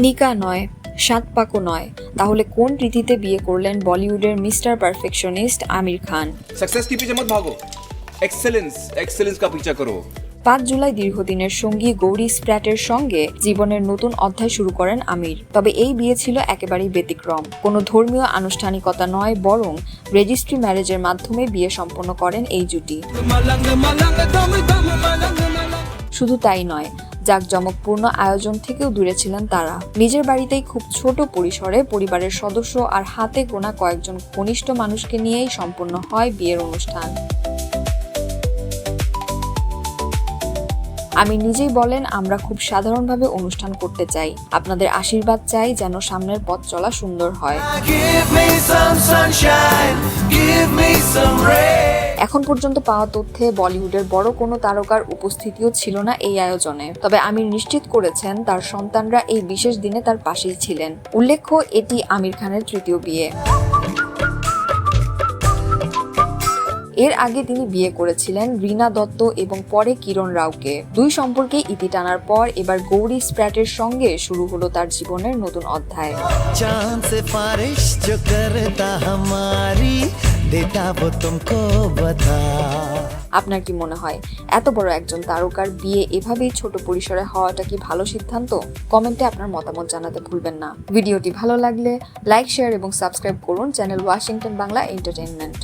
নিকা নয়, 7 পাকও নয়, তাহলে কোন রীতিতে বিয়ে করলেন বলিউডের mister perfectionist Aamir Khan? Success के पीछे मत भागो, एक्सेलेंस का पीछा करो। 5 জুলাই দীর্ঘদিনের সঙ্গী গৌরী স্প্র্যাটের সঙ্গে জীবনের নতুন অধ্যায় শুরু করেন আমির। তবে এই বিয়ে ছিল একেবারেই ব্যতিক্রম। কোনো ধর্মীয় আনুষ্ঠানিকতা নয়, বরং রেজিস্ট্রি ম্যারেজের মাধ্যমে বিয়ে সম্পন্ন করেন এই জুটি। শুধু তাই নয়, জাঁকজমকপূর্ণ আয়োজন থেকেও দূরে ছিলেন তারা। নিজের বাড়িতেই খুব ছোট পরিসরে পরিবারের সদস্য আর হাতে গোনা কয়েকজন ঘনিষ্ঠ মানুষকে নিয়েই সম্পন্ন হয় বিয়ের অনুষ্ঠান। আমি নিজেই বলেন, আমরা খুব সাধারণভাবে অনুষ্ঠান করতে চাই, আপনাদের আশীর্বাদ চাই যেন সামনের পথ চলা সুন্দর হয়। এখন পর্যন্ত পাওয়া তথ্যে বলিউডের বড় কোনো তারকার উপস্থিতিও ছিল না এই আয়োজনে। তবে আমির নিশ্চিত করেছেন তার সন্তানরা এই বিশেষ দিনে তার পাশেই ছিলেন। উল্লেখ্য, এটি আমির খানের 3য় বিয়ে। এর আগে তিনি বিয়ে করেছিলেন রীনা দত্ত এবং পরে কিরণ রাওকে। দুই সম্পর্কে ইতি টানার পর এবার গৌরী স্প্র্যাটের সঙ্গে শুরু হলো তার জীবনের নতুন অধ্যায়। আপনার কি মনে হয়, এত বড় একজন তারকার বিয়ে এভাবেই ছোট পরিসরে হওয়াটা কি ভালো সিদ্ধান্ত? কমেন্টে আপনার মতামত জানাতে ভুলবেন না। ভিডিওটি ভালো লাগলে লাইক, শেয়ার এবং সাবস্ক্রাইব করুন channel Washington Bangla entertainment.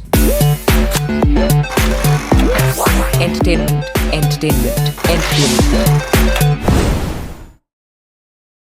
Entertainment.